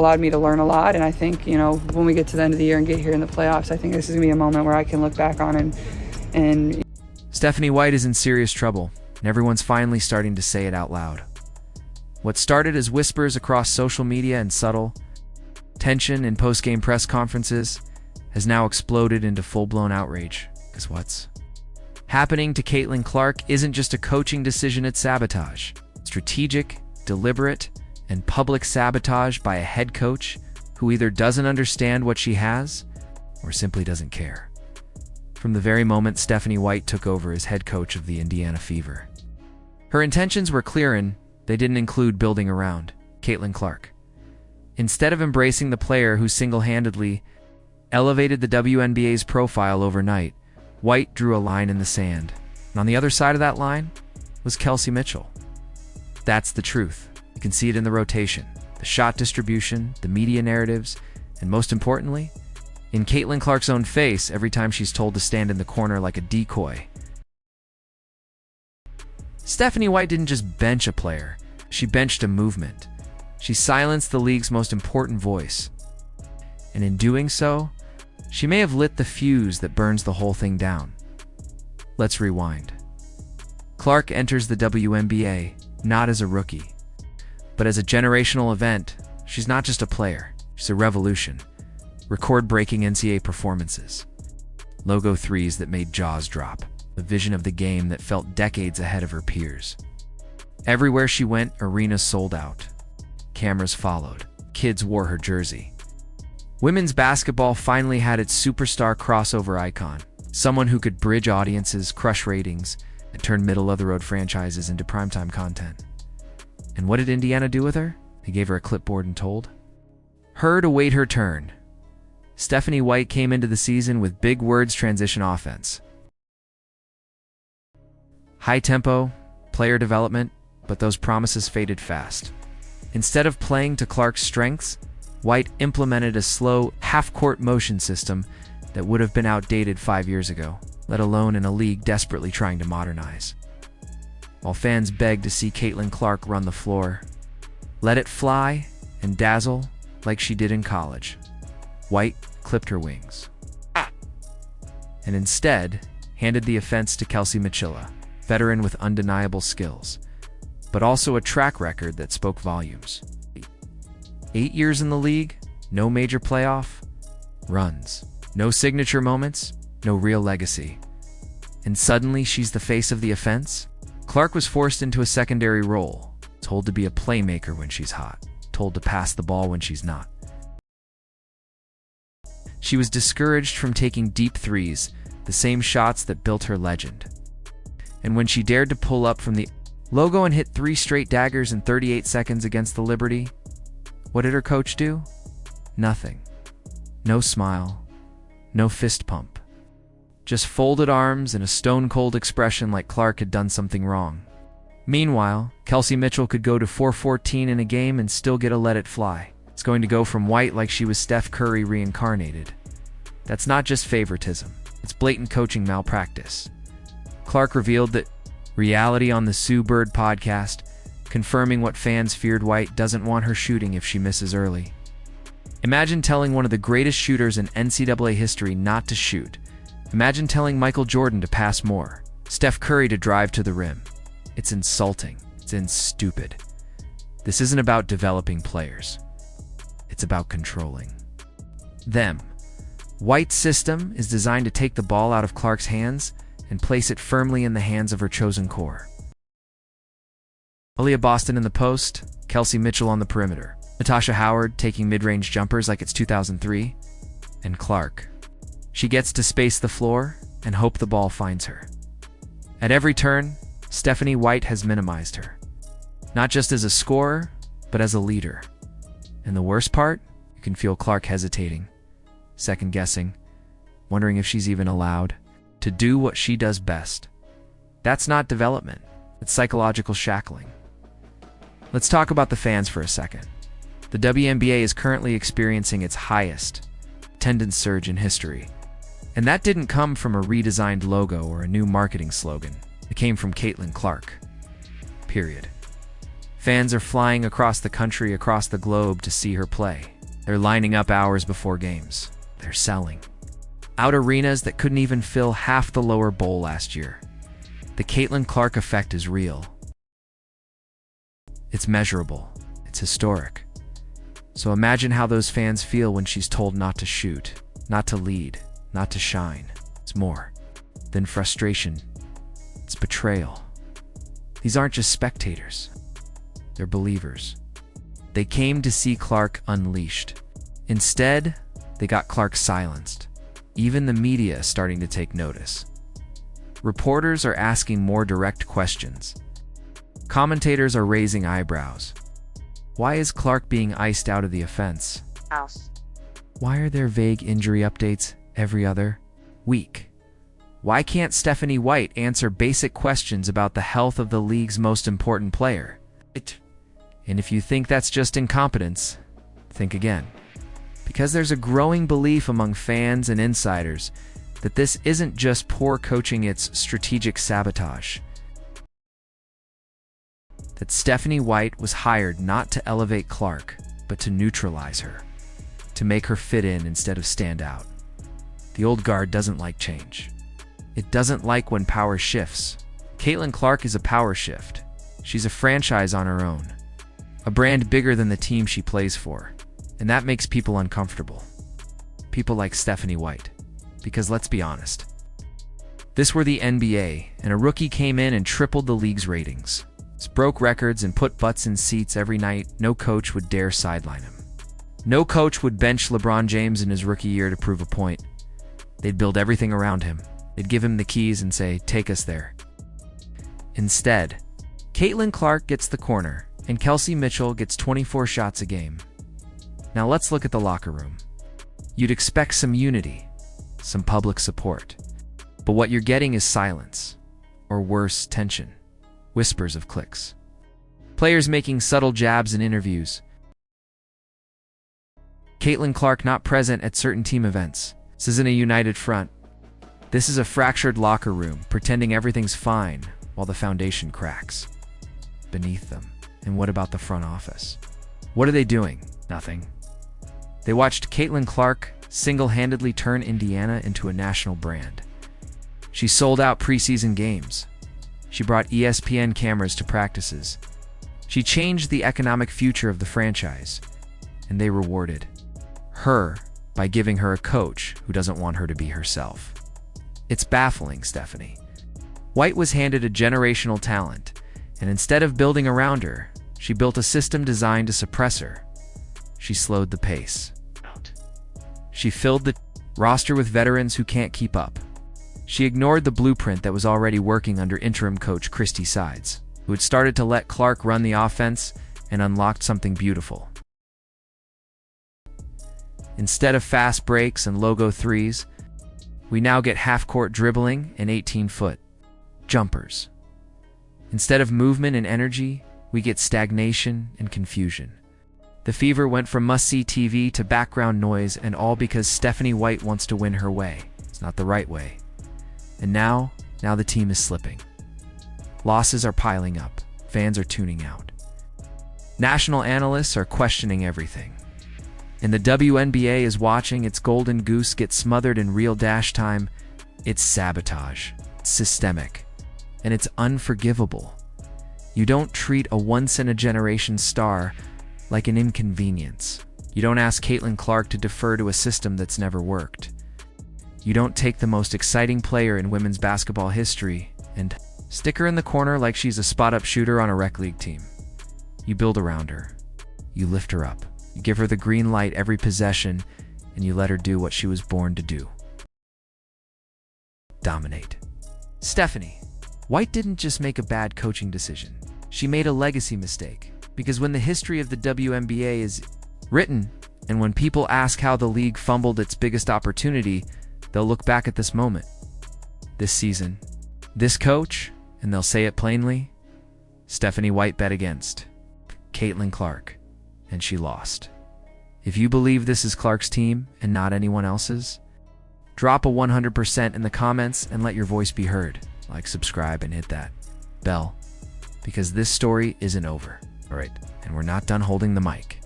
allowed me to learn a lot, and I think, when we get to the end of the year and get here in the playoffs, I think this is going to be a moment where I can look back on and Stephanie White is in serious trouble, and everyone's finally starting to say it out loud. What started as whispers across social media and subtle tension in post-game press conferences has now exploded into full-blown outrage. Because what's happening to Caitlin Clark isn't just a coaching decision, it's sabotage. Strategic, deliberate, and public sabotage by a head coach who either doesn't understand what she has or simply doesn't care. From the very moment Stephanie White took over as head coach of the Indiana Fever, her intentions were clear, and they didn't include building around Caitlin Clark. Instead of embracing the player who single-handedly elevated the WNBA's profile overnight, White drew a line in the sand. And on the other side of that line was Kelsey Mitchell. That's the truth. You can see it in the rotation, the shot distribution, the media narratives, and most importantly, in Caitlin Clark's own face every time she's told to stand in the corner like a decoy. Stephanie White didn't just bench a player, she benched a movement. She silenced the league's most important voice. And in doing so, she may have lit the fuse that burns the whole thing down. Let's rewind. Clark enters the WNBA not as a rookie, but as a generational event. She's not just a player, she's a revolution. Record-breaking NCAA performances, logo threes that made jaws drop, the vision of the game that felt decades ahead of her peers. Everywhere she went, arenas sold out. Cameras followed. Kids wore her jersey. Women's basketball finally had its superstar crossover icon, someone who could bridge audiences, crush ratings, and turn middle-of-the-road franchises into primetime content. And what did Indiana do with her? They gave her a clipboard and told her to wait her turn. Stephanie White came into the season with big words: transition offense, high tempo, player development, but those promises faded fast. Instead of playing to Clark's strengths, White implemented a slow, half-court motion system that would have been outdated 5 years ago, let alone in a league desperately trying to modernize. While fans begged to see Caitlin Clark run the floor, let it fly and dazzle like she did in college, White clipped her wings. And instead, handed the offense to Kelsey Mitchell, veteran with undeniable skills, but also a track record that spoke volumes. 8 years in the league, no major playoff runs, no signature moments, no real legacy. And suddenly she's the face of the offense? Clark was forced into a secondary role, told to be a playmaker when she's hot, told to pass the ball when she's not. She was discouraged from taking deep threes, the same shots that built her legend. And when she dared to pull up from the logo and hit 3 straight daggers in 38 seconds against the Liberty, what did her coach do? Nothing. No smile. No fist pump. Just folded arms and a stone-cold expression like Clark had done something wrong. Meanwhile, Kelsey Mitchell could go to 4-14 in a game and still get a let it fly. It's going to go from White like she was Steph Curry reincarnated. That's not just favoritism. It's blatant coaching malpractice. Clark revealed that reality on the Sue Bird podcast, confirming what fans feared: White doesn't want her shooting if she misses early. Imagine telling one of the greatest shooters in NCAA history not to shoot. Imagine telling Michael Jordan to pass more, Steph Curry to drive to the rim. It's insulting. It's stupid. This isn't about developing players. It's about controlling them. White's system is designed to take the ball out of Clark's hands and place it firmly in the hands of her chosen core. Aaliyah Boston in the post, Kelsey Mitchell on the perimeter, Natasha Howard taking mid-range jumpers like it's 2003, and Clark. She gets to space the floor and hope the ball finds her. At every turn, Stephanie White has minimized her, not just as a scorer, but as a leader. And the worst part, you can feel Clark hesitating, second-guessing, wondering if she's even allowed to do what she does best. That's not development, it's psychological shackling. Let's talk about the fans for a second. The WNBA is currently experiencing its highest attendance surge in history. And that didn't come from a redesigned logo or a new marketing slogan. It came from Caitlin Clark. Period. Fans are flying across the country, across the globe to see her play. They're lining up hours before games. They're selling out arenas that couldn't even fill half the lower bowl last year. The Caitlin Clark effect is real. It's measurable. It's historic. So imagine how those fans feel when she's told not to shoot, not to lead, not to shine. It's more than frustration. It's betrayal. These aren't just spectators. They're believers. They came to see Clark unleashed. Instead, they got Clark silenced. Even the media is starting to take notice. Reporters are asking more direct questions. Commentators are raising eyebrows. Why is Clark being iced out of the offense? Why are there vague injury updates every other week? Why can't Stephanie White answer basic questions about the health of the league's most important player? And if you think that's just incompetence, think again. Because there's a growing belief among fans and insiders that this isn't just poor coaching, it's strategic sabotage. That Stephanie White was hired not to elevate Clark, but to neutralize her, to make her fit in instead of stand out. The old guard doesn't like change. It doesn't like when power shifts. Caitlin Clark is a power shift. She's a franchise on her own, a brand bigger than the team she plays for, and that makes people uncomfortable. People like Stephanie White. Because let's be honest, this were the NBA, and a rookie came in and tripled the league's ratings. Broke records and put butts in seats every night. No coach would dare sideline him. No coach would bench LeBron James in his rookie year to prove a point. They'd build everything around him. They'd give him the keys and say, take us there. Instead, Caitlin Clark gets the corner, and Kelsey Mitchell gets 24 shots a game. Now let's look at the locker room. You'd expect some unity, some public support. But what you're getting is silence, or worse, tension. Whispers of clicks. Players making subtle jabs in interviews. Caitlin Clark not present at certain team events. This isn't a united front. This is a fractured locker room, pretending everything's fine while the foundation cracks beneath them. And what about the front office? What are they doing? Nothing. They watched Caitlin Clark single-handedly turn Indiana into a national brand. She sold out preseason games. She brought ESPN cameras to practices. She changed the economic future of the franchise, and they rewarded her by giving her a coach who doesn't want her to be herself. It's baffling, Stephanie. White was handed a generational talent, and instead of building around her, she built a system designed to suppress her. She slowed the pace. She filled the roster with veterans who can't keep up. She ignored the blueprint that was already working under interim coach Christy Sides, who had started to let Clark run the offense and unlocked something beautiful. Instead of fast breaks and logo threes, we now get half-court dribbling and 18-foot jumpers. Instead of movement and energy, we get stagnation and confusion. The Fever went from must-see TV to background noise, and all because Stephanie White wants to win her way. It's not the right way. And now the team is slipping. Losses are piling up. Fans are tuning out. National analysts are questioning everything. And the WNBA is watching its golden goose get smothered in real dash time. It's sabotage. It's systemic. And it's unforgivable. You don't treat a once-in-a-generation star like an inconvenience. You don't ask Caitlin Clark to defer to a system that's never worked. You don't take the most exciting player in women's basketball history and stick her in the corner like she's a spot-up shooter on a rec league team. You build around her. You lift her up. You give her the green light every possession, and you let her do what she was born to do. Dominate. Stephanie White didn't just make a bad coaching decision. She made a legacy mistake. Because when the history of the WNBA is written, and when people ask how the league fumbled its biggest opportunity, they'll look back at this moment, this season, this coach, and they'll say it plainly. Stephanie White bet against Caitlin Clark, and she lost. If you believe this is Clark's team and not anyone else's, drop a 100% in the comments and let your voice be heard. Like, subscribe, and hit that bell, because this story isn't over. All right, and we're not done holding the mic.